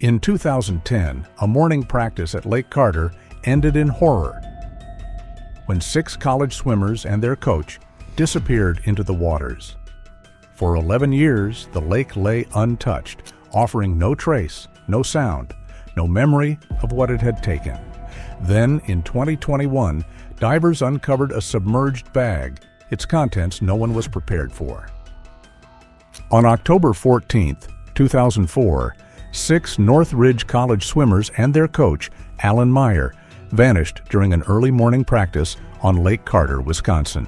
In 2010, a morning practice at Lake Carter ended in horror when 6 college swimmers and their coach disappeared into the waters. For 11 years, the lake lay untouched, offering no trace, no sound, no memory of what it had taken. Then, in 2021, divers uncovered a submerged bag, its contents no one was prepared for. On October 14, 2004, 6 Northridge College swimmers and their coach, Alan Meyer, vanished during an early morning practice on Lake Carter, Wisconsin.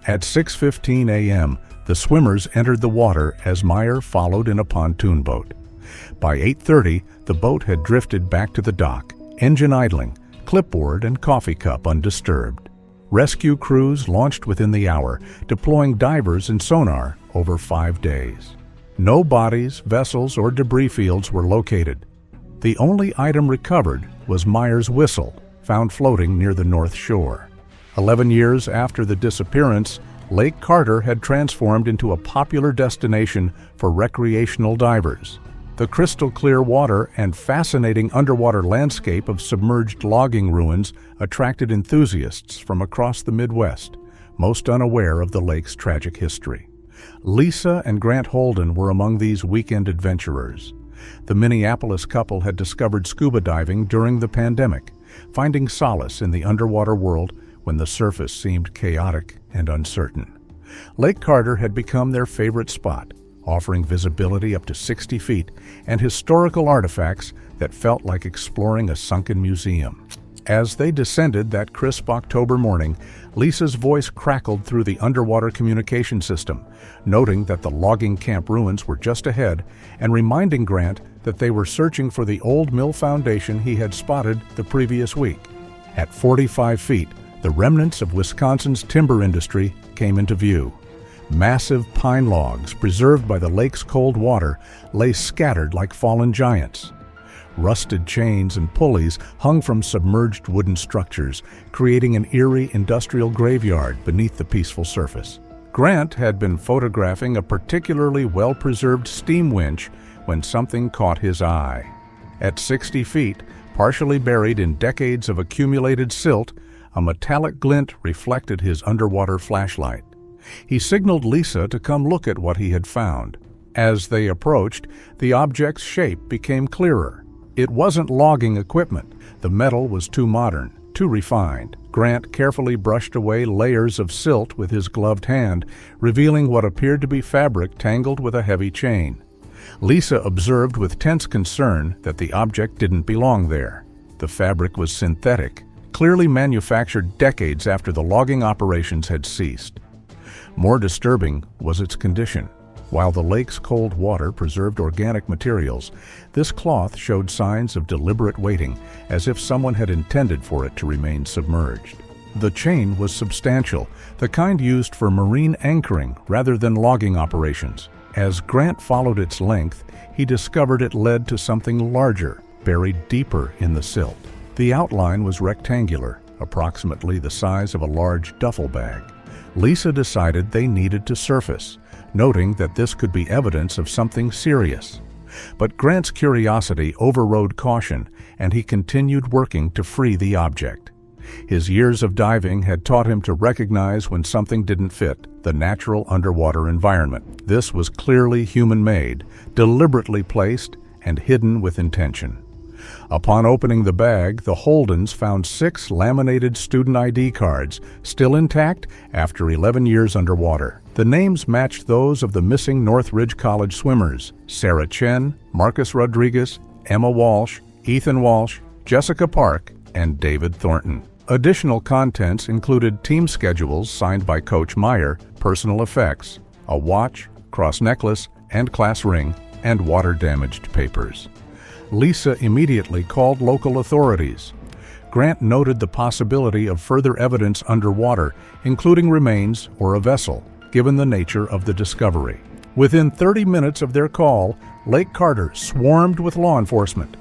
At 6:15 a.m., the swimmers entered the water as Meyer followed in a pontoon boat. By 8:30, the boat had drifted back to the dock, engine idling, clipboard and coffee cup undisturbed. Rescue crews launched within the hour, deploying divers and sonar over 5 days. No bodies, vessels, or debris fields were located. The only item recovered was Meyer's whistle, found floating near the North Shore. 11 years after the disappearance, Lake Carter had transformed into a popular destination for recreational divers. The crystal-clear water and fascinating underwater landscape of submerged logging ruins attracted enthusiasts from across the Midwest, most unaware of the lake's tragic history. Lisa and Grant Holden were among these weekend adventurers. The Minneapolis couple had discovered scuba diving during the pandemic, finding solace in the underwater world when the surface seemed chaotic and uncertain. Lake Carter had become their favorite spot, offering visibility up to 60 feet and historical artifacts that felt like exploring a sunken museum. As they descended that crisp October morning, Lisa's voice crackled through the underwater communication system, noting that the logging camp ruins were just ahead and reminding Grant that they were searching for the old mill foundation he had spotted the previous week. At 45 feet, the remnants of Wisconsin's timber industry came into view. Massive pine logs, preserved by the lake's cold water, lay scattered like fallen giants. Rusted chains and pulleys hung from submerged wooden structures, creating an eerie industrial graveyard beneath the peaceful surface. Grant had been photographing a particularly well-preserved steam winch when something caught his eye. At 60 feet, partially buried in decades of accumulated silt, a metallic glint reflected his underwater flashlight. He signaled Lisa to come look at what he had found. As they approached, the object's shape became clearer. It wasn't logging equipment. The metal was too modern, too refined. Grant carefully brushed away layers of silt with his gloved hand, revealing what appeared to be fabric tangled with a heavy chain. Lisa observed with tense concern that the object didn't belong there. The fabric was synthetic, clearly manufactured decades after the logging operations had ceased. More disturbing was its condition. While the lake's cold water preserved organic materials, this cloth showed signs of deliberate weighting, as if someone had intended for it to remain submerged. The chain was substantial, the kind used for marine anchoring rather than logging operations. As Grant followed its length, he discovered it led to something larger, buried deeper in the silt. The outline was rectangular, approximately the size of a large duffel bag. Lisa decided they needed to surface, noting that this could be evidence of something serious. But Grant's curiosity overrode caution, and he continued working to free the object. His years of diving had taught him to recognize when something didn't fit the natural underwater environment. This was clearly human-made, deliberately placed, and hidden with intention. Upon opening the bag, the Holdens found 6 laminated student ID cards, still intact after 11 years underwater. The names matched those of the missing Northridge College swimmers: Sarah Chen, Marcus Rodriguez, Emma Walsh, Ethan Walsh, Jessica Park, and David Thornton. Additional contents included team schedules signed by Coach Meyer, personal effects, a watch, cross necklace, and class ring, and water-damaged papers. Lisa immediately called local authorities. Grant noted the possibility of further evidence underwater, including remains or a vessel, given the nature of the discovery. Within 30 minutes of their call, Lake Carter swarmed with law enforcement.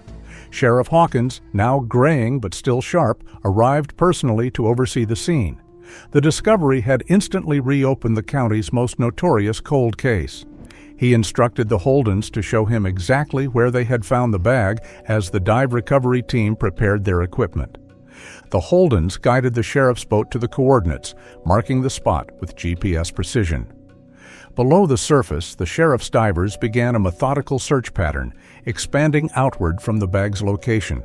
Sheriff Hawkins, now graying but still sharp, arrived personally to oversee the scene. The discovery had instantly reopened the county's most notorious cold case. He instructed the Holdens to show him exactly where they had found the bag as the dive recovery team prepared their equipment. The Holdens guided the sheriff's boat to the coordinates, marking the spot with GPS precision. Below the surface, the sheriff's divers began a methodical search pattern, expanding outward from the bag's location.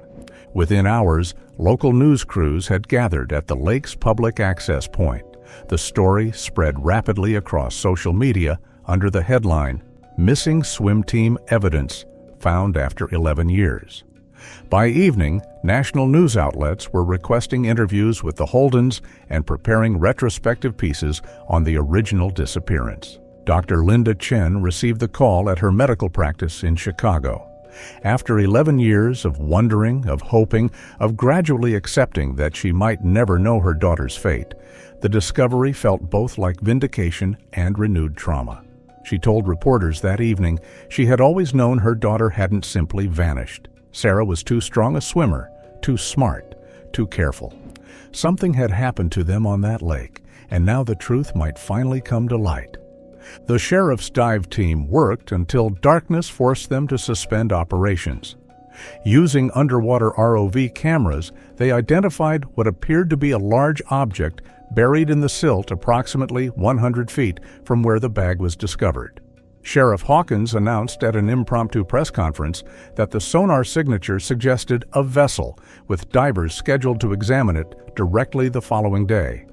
Within hours, local news crews had gathered at the lake's public access point. The story spread rapidly across social media under the headline, "Missing Swim Team Evidence Found After 11 Years." By evening, national news outlets were requesting interviews with the Holdens and preparing retrospective pieces on the original disappearance. Dr. Linda Chen received the call at her medical practice in Chicago. After 11 years of wondering, of hoping, of gradually accepting that she might never know her daughter's fate, the discovery felt both like vindication and renewed trauma. She told reporters that evening she had always known her daughter hadn't simply vanished. Sarah was too strong a swimmer, too smart, too careful. Something had happened to them on that lake, and now the truth might finally come to light. The sheriff's dive team worked until darkness forced them to suspend operations. Using underwater ROV cameras, they identified what appeared to be a large object buried in the silt approximately 100 feet from where the bag was discovered. Sheriff Hawkins announced at an impromptu press conference that the sonar signature suggested a vessel, with divers scheduled to examine it directly the following day.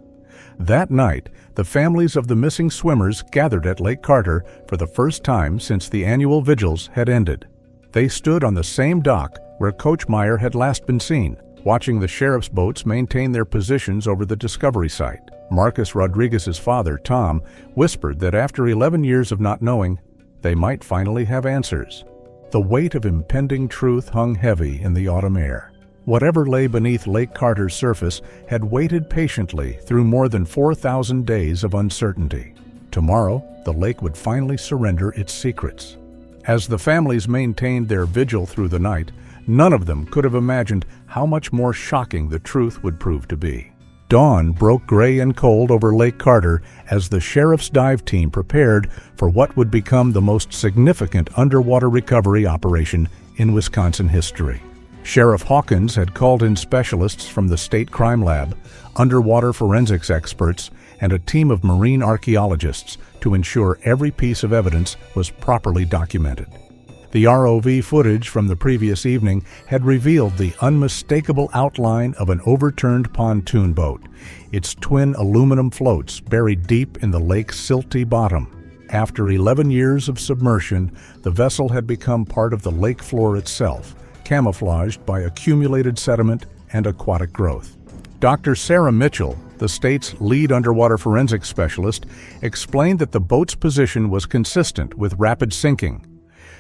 That night, the families of the missing swimmers gathered at Lake Carter for the first time since the annual vigils had ended. They stood on the same dock where Coach Meyer had last been seen, watching the sheriff's boats maintain their positions over the discovery site. Marcus Rodriguez's father, Tom, whispered that after 11 years of not knowing, they might finally have answers. The weight of impending truth hung heavy in the autumn air. Whatever lay beneath Lake Carter's surface had waited patiently through more than 4,000 days of uncertainty. Tomorrow, the lake would finally surrender its secrets. As the families maintained their vigil through the night, none of them could have imagined how much more shocking the truth would prove to be. Dawn broke gray and cold over Lake Carter as the sheriff's dive team prepared for what would become the most significant underwater recovery operation in Wisconsin history. Sheriff Hawkins had called in specialists from the state crime lab, underwater forensics experts, and a team of marine archaeologists to ensure every piece of evidence was properly documented. The ROV footage from the previous evening had revealed the unmistakable outline of an overturned pontoon boat, its twin aluminum floats buried deep in the lake's silty bottom. After 11 years of submersion, the vessel had become part of the lake floor itself, camouflaged by accumulated sediment and aquatic growth. Dr. Sarah Mitchell, the state's lead underwater forensics specialist, explained that the boat's position was consistent with rapid sinking.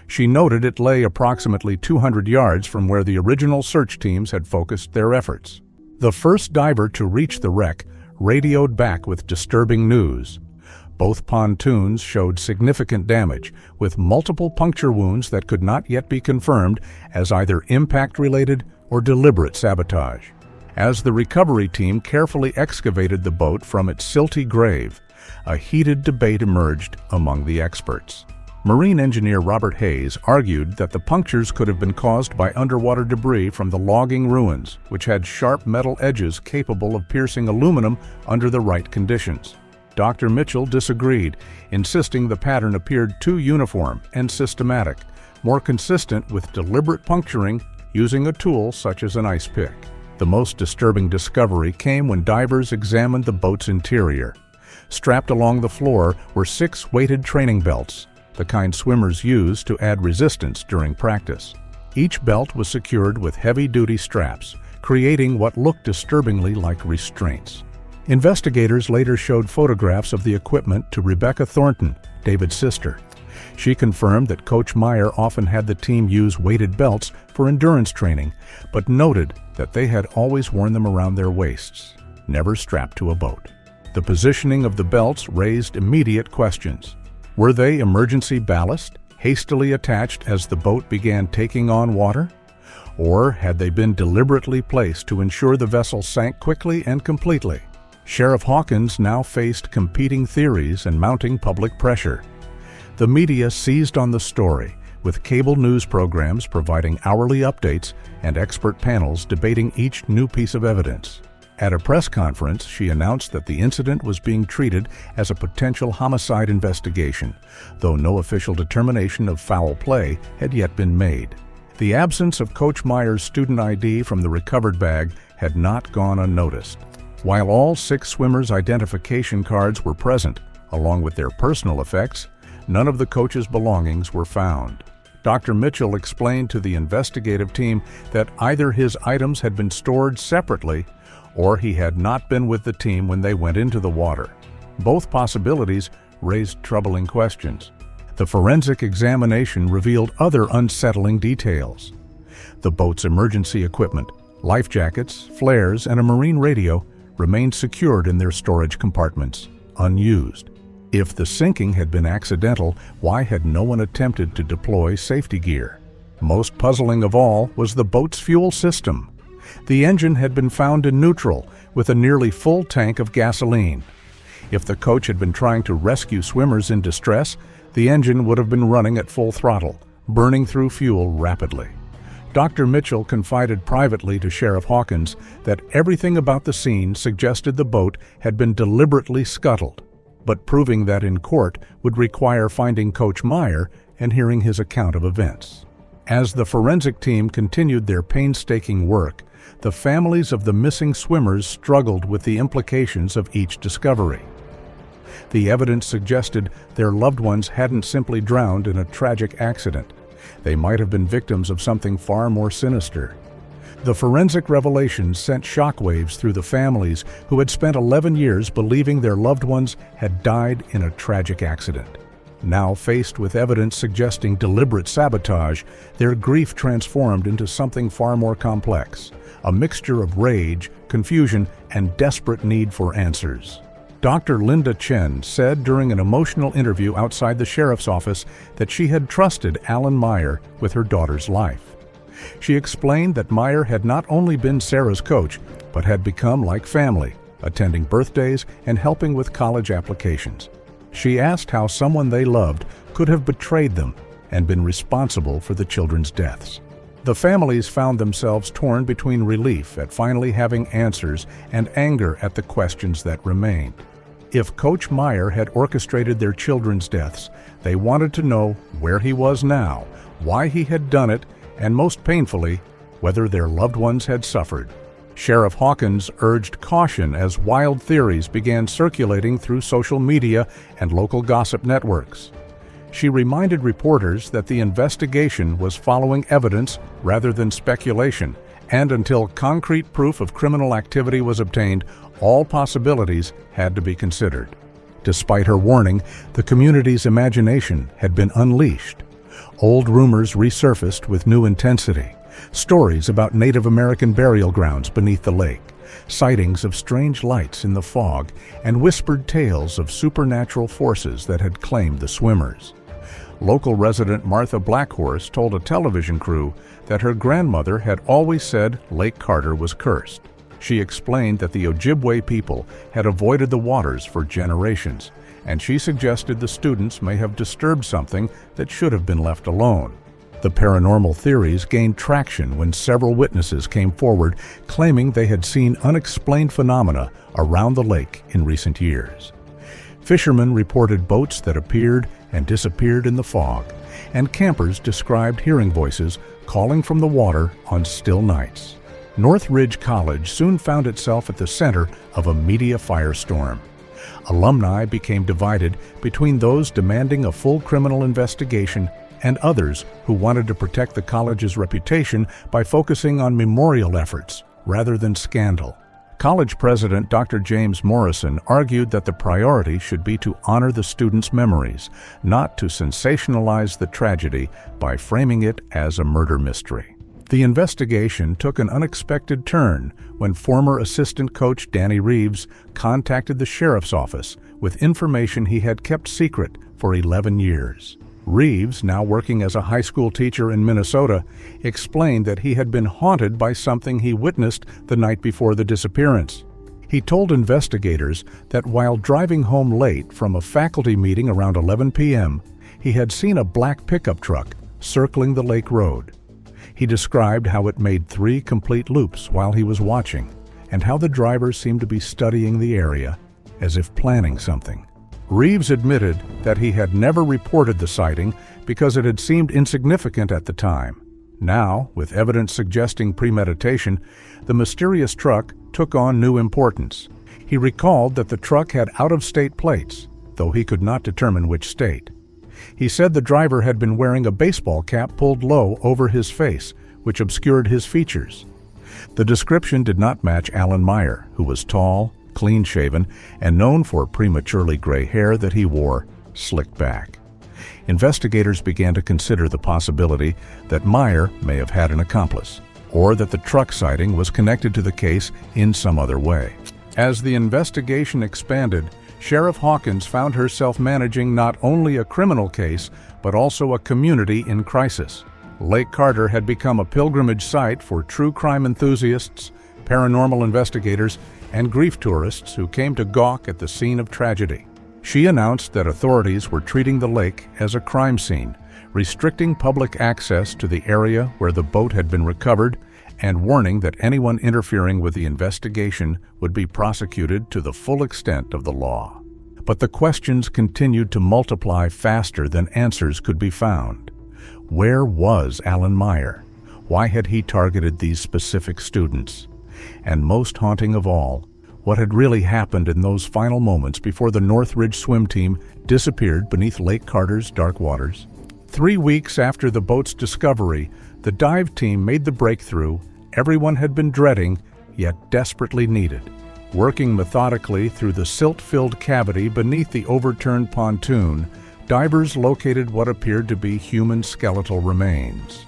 She noted it lay approximately 200 yards from where the original search teams had focused their efforts. The first diver to reach the wreck radioed back with disturbing news. Both pontoons showed significant damage, with multiple puncture wounds that could not yet be confirmed as either impact-related or deliberate sabotage. As the recovery team carefully excavated the boat from its silty grave, a heated debate emerged among the experts. Marine engineer Robert Hayes argued that the punctures could have been caused by underwater debris from the logging ruins, which had sharp metal edges capable of piercing aluminum under the right conditions. Dr. Mitchell disagreed, insisting the pattern appeared too uniform and systematic, more consistent with deliberate puncturing using a tool such as an ice pick. The most disturbing discovery came when divers examined the boat's interior. Strapped along the floor were 6 weighted training belts, the kind swimmers use to add resistance during practice. Each belt was secured with heavy-duty straps, creating what looked disturbingly like restraints. Investigators later showed photographs of the equipment to Rebecca Thornton, David's sister. She confirmed that Coach Meyer often had the team use weighted belts for endurance training, but noted that they had always worn them around their waists, never strapped to a boat. The positioning of the belts raised immediate questions. Were they emergency ballast, hastily attached as the boat began taking on water? Or had they been deliberately placed to ensure the vessel sank quickly and completely? Sheriff Hawkins now faced competing theories and mounting public pressure. The media seized on the story, with cable news programs providing hourly updates and expert panels debating each new piece of evidence. At a press conference, she announced that the incident was being treated as a potential homicide investigation, though no official determination of foul play had yet been made. The absence of Coach Meyer's student ID from the recovered bag had not gone unnoticed. While all 6 swimmers' identification cards were present, along with their personal effects, none of the coach's belongings were found. Dr. Mitchell explained to the investigative team that either his items had been stored separately or he had not been with the team when they went into the water. Both possibilities raised troubling questions. The forensic examination revealed other unsettling details. The boat's emergency equipment, life jackets, flares, and a marine radio remained secured in their storage compartments, unused. If the sinking had been accidental, why had no one attempted to deploy safety gear? Most puzzling of all was the boat's fuel system. The engine had been found in neutral, with a nearly full tank of gasoline. If the coach had been trying to rescue swimmers in distress, the engine would have been running at full throttle, burning through fuel rapidly. Dr. Mitchell confided privately to Sheriff Hawkins that everything about the scene suggested the boat had been deliberately scuttled, but proving that in court would require finding Coach Meyer and hearing his account of events. As the forensic team continued their painstaking work, the families of the missing swimmers struggled with the implications of each discovery. The evidence suggested their loved ones hadn't simply drowned in a tragic accident. They might have been victims of something far more sinister. The forensic revelations sent shockwaves through the families who had spent 11 years believing their loved ones had died in a tragic accident. Now faced with evidence suggesting deliberate sabotage, their grief transformed into something far more complex, a mixture of rage, confusion, and desperate need for answers. Dr. Linda Chen said during an emotional interview outside the sheriff's office that she had trusted Alan Meyer with her daughter's life. She explained that Meyer had not only been Sarah's coach, but had become like family, attending birthdays and helping with college applications. She asked how someone they loved could have betrayed them and been responsible for the children's deaths. The families found themselves torn between relief at finally having answers and anger at the questions that remained. If Coach Meyer had orchestrated their children's deaths, they wanted to know where he was now, why he had done it, and most painfully, whether their loved ones had suffered. Sheriff Hawkins urged caution as wild theories began circulating through social media and local gossip networks. She reminded reporters that the investigation was following evidence rather than speculation, and until concrete proof of criminal activity was obtained, all possibilities had to be considered. Despite her warning, the community's imagination had been unleashed. Old rumors resurfaced with new intensity. Stories about Native American burial grounds beneath the lake, sightings of strange lights in the fog, and whispered tales of supernatural forces that had claimed the swimmers. Local resident Martha Blackhorse told a television crew that her grandmother had always said Lake Carter was cursed. She explained that the Ojibwe people had avoided the waters for generations, and she suggested the students may have disturbed something that should have been left alone. The paranormal theories gained traction when several witnesses came forward claiming they had seen unexplained phenomena around the lake in recent years. Fishermen reported boats that appeared and disappeared in the fog, and campers described hearing voices calling from the water on still nights. Northridge College soon found itself at the center of a media firestorm. Alumni became divided between those demanding a full criminal investigation and others who wanted to protect the college's reputation by focusing on memorial efforts rather than scandal. College president Dr. James Morrison argued that the priority should be to honor the students' memories, not to sensationalize the tragedy by framing it as a murder mystery. The investigation took an unexpected turn when former assistant coach Danny Reeves contacted the sheriff's office with information he had kept secret for 11 years. Reeves, now working as a high school teacher in Minnesota, explained that he had been haunted by something he witnessed the night before the disappearance. He told investigators that while driving home late from a faculty meeting around 11 p.m., he had seen a black pickup truck circling the lake road. He described how it made 3 complete loops while he was watching, and how the driver seemed to be studying the area as if planning something. Reeves admitted that he had never reported the sighting because it had seemed insignificant at the time. Now, with evidence suggesting premeditation, the mysterious truck took on new importance. He recalled that the truck had out-of-state plates, though he could not determine which state. He said the driver had been wearing a baseball cap pulled low over his face, which obscured his features. The description did not match Alan Meyer, who was tall, clean-shaven, and known for prematurely gray hair that he wore slicked back. Investigators began to consider the possibility that Meyer may have had an accomplice, or that the truck sighting was connected to the case in some other way. As the investigation expanded, Sheriff Hawkins found herself managing not only a criminal case, but also a community in crisis. Lake Carter had become a pilgrimage site for true crime enthusiasts, paranormal investigators, and grief tourists who came to gawk at the scene of tragedy. She announced that authorities were treating the lake as a crime scene, restricting public access to the area where the boat had been recovered, and warning that anyone interfering with the investigation would be prosecuted to the full extent of the law. But the questions continued to multiply faster than answers could be found. Where was Alan Meyer? Why had he targeted these specific students? And most haunting of all, what had really happened in those final moments before the Northridge swim team disappeared beneath Lake Carter's dark waters? 3 weeks after the boat's discovery, the dive team made the breakthrough everyone had been dreading, yet desperately needed. Working methodically through the silt-filled cavity beneath the overturned pontoon, divers located what appeared to be human skeletal remains.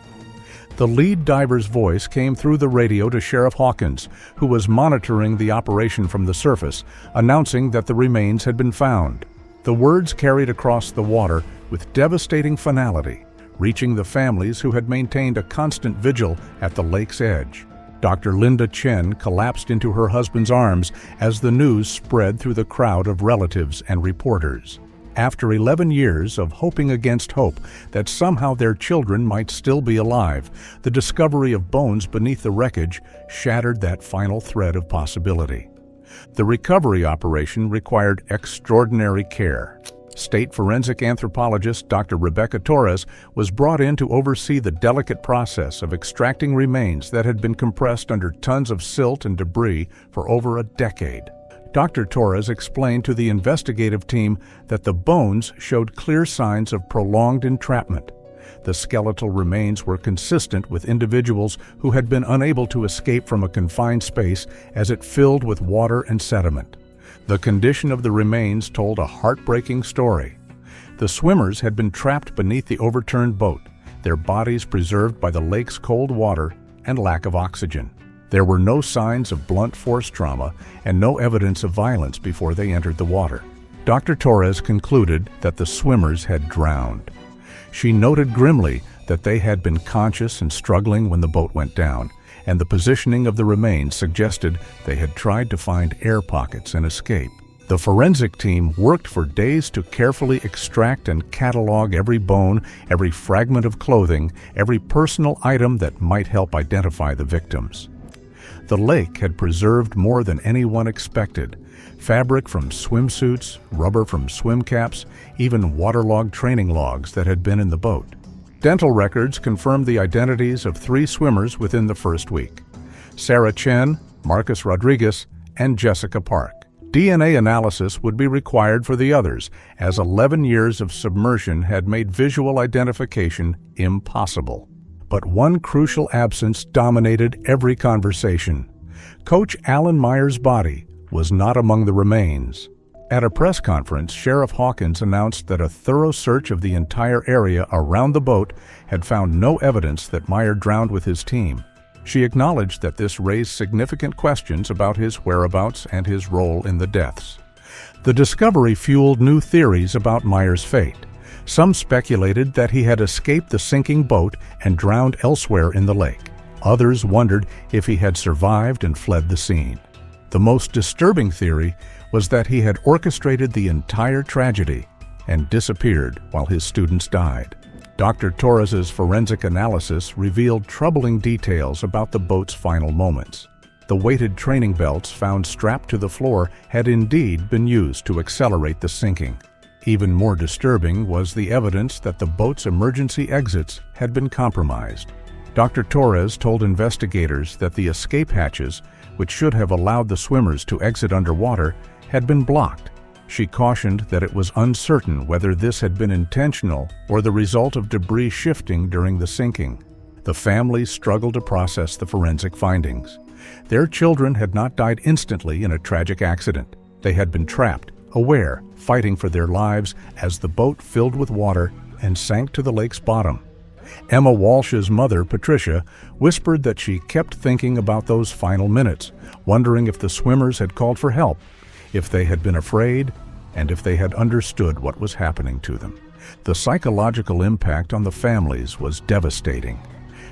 The lead diver's voice came through the radio to Sheriff Hawkins, who was monitoring the operation from the surface, announcing that the remains had been found. The words carried across the water with devastating finality, reaching the families who had maintained a constant vigil at the lake's edge. Dr. Linda Chen collapsed into her husband's arms as the news spread through the crowd of relatives and reporters. After 11 years of hoping against hope that somehow their children might still be alive, the discovery of bones beneath the wreckage shattered that final thread of possibility. The recovery operation required extraordinary care. State forensic anthropologist Dr. Rebecca Torres was brought in to oversee the delicate process of extracting remains that had been compressed under tons of silt and debris for over a decade. Dr. Torres explained to the investigative team that the bones showed clear signs of prolonged entrapment. The skeletal remains were consistent with individuals who had been unable to escape from a confined space as it filled with water and sediment. The condition of the remains told a heartbreaking story. The swimmers had been trapped beneath the overturned boat, their bodies preserved by the lake's cold water and lack of oxygen. There were no signs of blunt force trauma and no evidence of violence before they entered the water. Dr. Torres concluded that the swimmers had drowned. She noted grimly that they had been conscious and struggling when the boat went down, and the positioning of the remains suggested they had tried to find air pockets and escape. The forensic team worked for days to carefully extract and catalog every bone, every fragment of clothing, every personal item that might help identify the victims. The lake had preserved more than anyone expected. Fabric from swimsuits, rubber from swim caps, even waterlogged training logs that had been in the boat. Dental records confirmed the identities of 3 swimmers within the first week: Sarah Chen, Marcus Rodriguez, and Jessica Park. DNA analysis would be required for the others, as 11 years of submersion had made visual identification impossible. But one crucial absence dominated every conversation. Coach Alan Meyer's body was not among the remains. At a press conference, Sheriff Hawkins announced that a thorough search of the entire area around the boat had found no evidence that Meyer drowned with his team. She acknowledged that this raised significant questions about his whereabouts and his role in the deaths. The discovery fueled new theories about Meyer's fate. Some speculated that he had escaped the sinking boat and drowned elsewhere in the lake. Others wondered if he had survived and fled the scene. The most disturbing theory was that he had orchestrated the entire tragedy and disappeared while his students died. Dr. Torres's forensic analysis revealed troubling details about the boat's final moments. The weighted training belts found strapped to the floor had indeed been used to accelerate the sinking. Even more disturbing was the evidence that the boat's emergency exits had been compromised. Dr. Torres told investigators that the escape hatches, which should have allowed the swimmers to exit underwater, had been blocked. She cautioned that it was uncertain whether this had been intentional or the result of debris shifting during the sinking. The families struggled to process the forensic findings. Their children had not died instantly in a tragic accident. They had been trapped, aware, fighting for their lives as the boat filled with water and sank to the lake's bottom. Emma Walsh's mother, Patricia, whispered that she kept thinking about those final minutes, wondering if the swimmers had called for help, if they had been afraid, and if they had understood what was happening to them. The psychological impact on the families was devastating.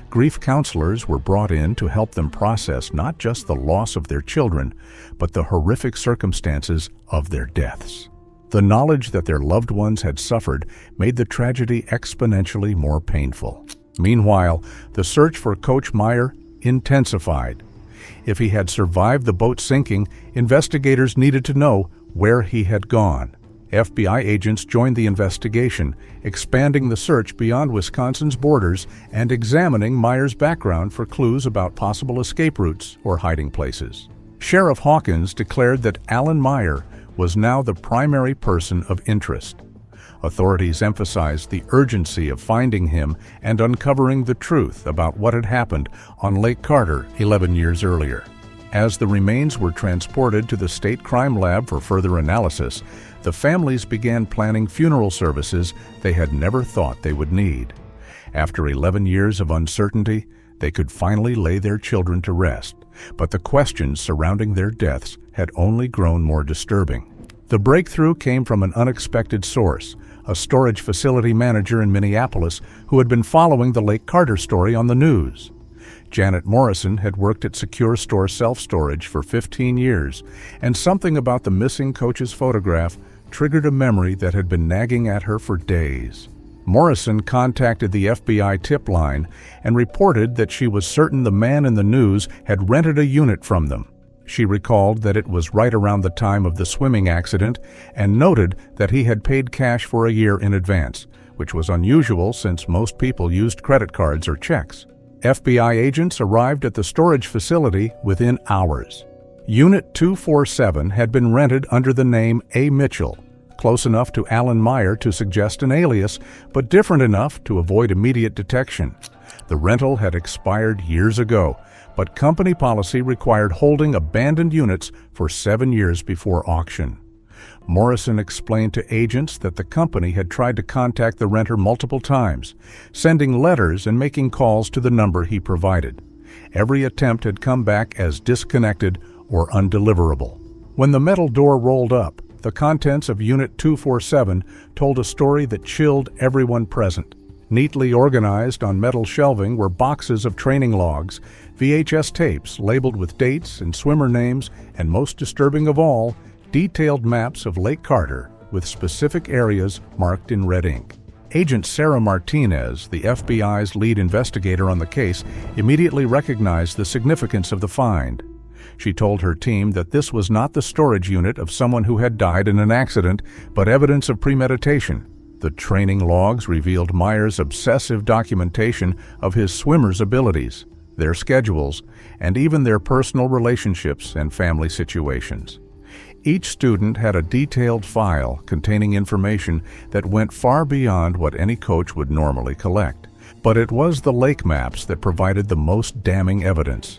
Grief counselors were brought in to help them process not just the loss of their children, but the horrific circumstances of their deaths. The knowledge that their loved ones had suffered made the tragedy exponentially more painful. Meanwhile, the search for Coach Meyer intensified. If he had survived the boat sinking, investigators needed to know where he had gone. FBI agents joined the investigation, expanding the search beyond Wisconsin's borders and examining Meyer's background for clues about possible escape routes or hiding places. Sheriff Hawkins declared that Alan Meyer was now the primary person of interest. Authorities emphasized the urgency of finding him and uncovering the truth about what had happened on Lake Carter 11 years earlier. As the remains were transported to the state crime lab for further analysis, the families began planning funeral services they had never thought they would need. After 11 years of uncertainty, they could finally lay their children to rest, but the questions surrounding their deaths had only grown more disturbing. The breakthrough came from an unexpected source, a storage facility manager in Minneapolis who had been following the Lake Carter story on the news. Janet Morrison had worked at Secure Store Self-Storage for 15 years, and something about the missing coach's photograph triggered a memory that had been nagging at her for days. Morrison contacted the FBI tip line and reported that she was certain the man in the news had rented a unit from them. She recalled that it was right around the time of the swimming accident and noted that he had paid cash for a year in advance, which was unusual since most people used credit cards or checks. FBI agents arrived at the storage facility within hours. Unit 247 had been rented under the name A. Mitchell, close enough to Alan Meyer to suggest an alias, but different enough to avoid immediate detection. The rental had expired years ago, but company policy required holding abandoned units for 7 years before auction. Morrison explained to agents that the company had tried to contact the renter multiple times, sending letters and making calls to the number he provided. Every attempt had come back as disconnected or undeliverable. When the metal door rolled up, the contents of Unit 247 told a story that chilled everyone present. Neatly organized on metal shelving were boxes of training logs, VHS tapes labeled with dates and swimmer names, and most disturbing of all, detailed maps of Lake Carter with specific areas marked in red ink. Agent Sarah Martinez, the FBI's lead investigator on the case, immediately recognized the significance of the find. She told her team that this was not the storage unit of someone who had died in an accident, but evidence of premeditation. The training logs revealed Meyer's obsessive documentation of his swimmers' abilities, their schedules, and even their personal relationships and family situations. Each student had a detailed file containing information that went far beyond what any coach would normally collect. But it was the lake maps that provided the most damning evidence.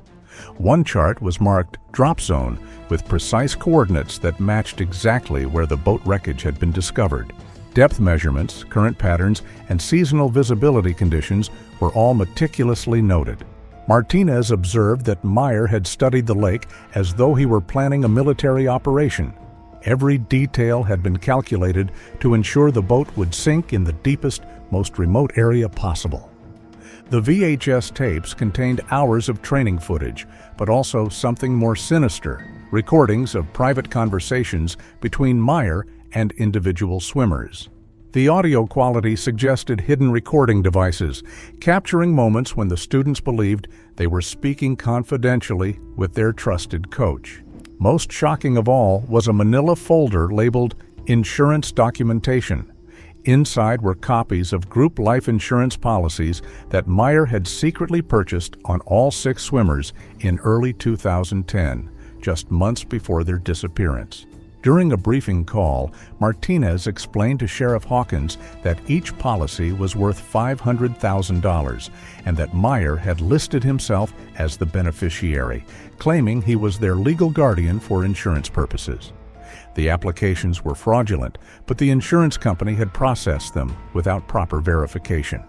One chart was marked Drop Zone with precise coordinates that matched exactly where the boat wreckage had been discovered. Depth measurements, current patterns, and seasonal visibility conditions were all meticulously noted. Martinez observed that Meyer had studied the lake as though he were planning a military operation. Every detail had been calculated to ensure the boat would sink in the deepest, most remote area possible. The VHS tapes contained hours of training footage, but also something more sinister, recordings of private conversations between Meyer and individual swimmers. The audio quality suggested hidden recording devices, capturing moments when the students believed they were speaking confidentially with their trusted coach. Most shocking of all was a manila folder labeled Insurance Documentation. Inside were copies of group life insurance policies that Meyer had secretly purchased on all 6 swimmers in early 2010, just months before their disappearance. During a briefing call, Martinez explained to Sheriff Hawkins that each policy was worth $500,000 and that Meyer had listed himself as the beneficiary, claiming he was their legal guardian for insurance purposes. The applications were fraudulent, but the insurance company had processed them without proper verification.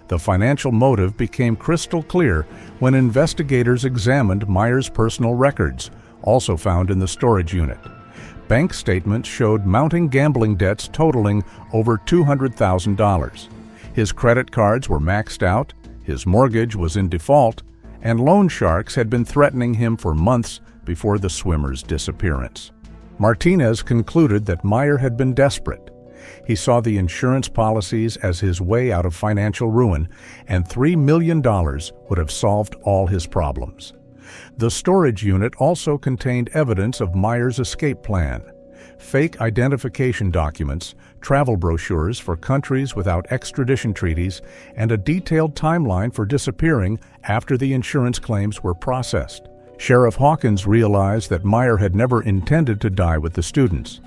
The financial motive became crystal clear when investigators examined Meyer's personal records, also found in the storage unit. Bank statements showed mounting gambling debts totaling over $200,000. His credit cards were maxed out, his mortgage was in default, and loan sharks had been threatening him for months before the swimmer's disappearance. Martinez concluded that Meyer had been desperate. He saw the insurance policies as his way out of financial ruin, and $3 million would have solved all his problems. The storage unit also contained evidence of Meyer's escape plan: fake identification documents, travel brochures for countries without extradition treaties, and a detailed timeline for disappearing after the insurance claims were processed. Sheriff Hawkins realized that Meyer had never intended to die with the students.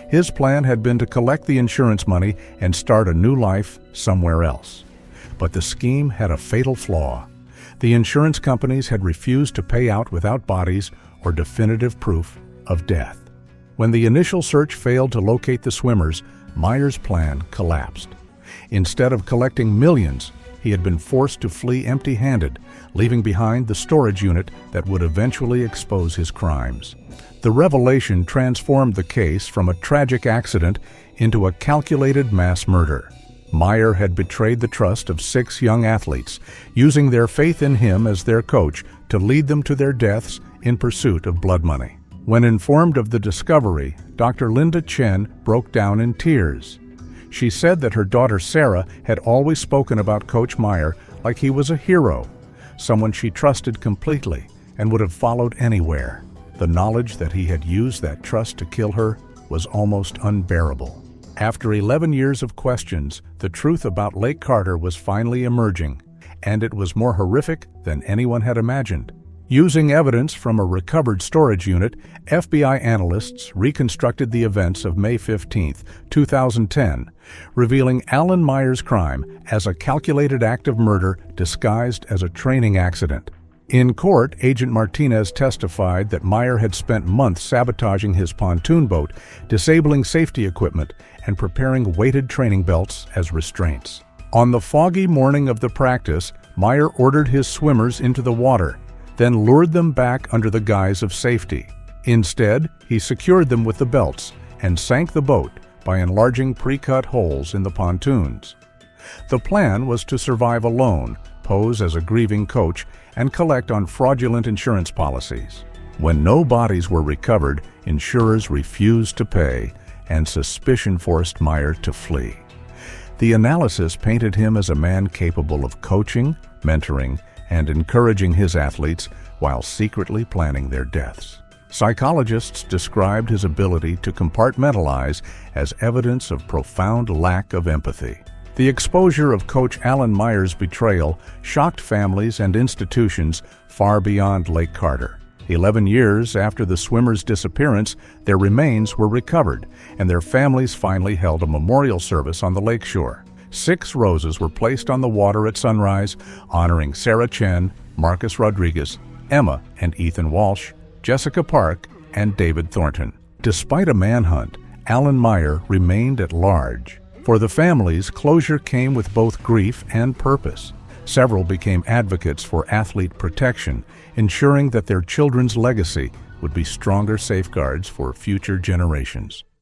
His plan had been to collect the insurance money and start a new life somewhere else. But the scheme had a fatal flaw. The insurance companies had refused to pay out without bodies or definitive proof of death. When the initial search failed to locate the swimmers, Meyer's plan collapsed. Instead of collecting millions, he had been forced to flee empty-handed, leaving behind the storage unit that would eventually expose his crimes. The revelation transformed the case from a tragic accident into a calculated mass murder. Meyer had betrayed the trust of 6 young athletes, using their faith in him as their coach to lead them to their deaths in pursuit of blood money. When informed of the discovery, Dr. Linda Chen broke down in tears. She said that her daughter Sarah had always spoken about Coach Meyer like he was a hero, someone she trusted completely and would have followed anywhere. The knowledge that he had used that trust to kill her was almost unbearable. After 11 years of questions, the truth about Lake Carter was finally emerging, and it was more horrific than anyone had imagined. Using evidence from a recovered storage unit, FBI analysts reconstructed the events of May 15, 2010, revealing Alan Meyer's crime as a calculated act of murder disguised as a training accident. In court, Agent Martinez testified that Meyer had spent months sabotaging his pontoon boat, disabling safety equipment, and preparing weighted training belts as restraints. On the foggy morning of the practice, Meyer ordered his swimmers into the water, then lured them back under the guise of safety. Instead, he secured them with the belts and sank the boat by enlarging pre-cut holes in the pontoons. The plan was to survive alone, pose as a grieving coach, and collect on fraudulent insurance policies. When no bodies were recovered, insurers refused to pay, and suspicion forced Meyer to flee. The analysis painted him as a man capable of coaching, mentoring, and encouraging his athletes while secretly planning their deaths. Psychologists described his ability to compartmentalize as evidence of profound lack of empathy. The exposure of Coach Alan Meyer's betrayal shocked families and institutions far beyond Lake Carter. 11 years after the swimmers' disappearance, their remains were recovered, and their families finally held a memorial service on the lakeshore. 6 roses were placed on the water at sunrise, honoring Sarah Chen, Marcus Rodriguez, Emma and Ethan Walsh, Jessica Park, and David Thornton. Despite a manhunt, Alan Meyer remained at large. For the families, closure came with both grief and purpose. Several became advocates for athlete protection, ensuring that their children's legacy would be stronger safeguards for future generations.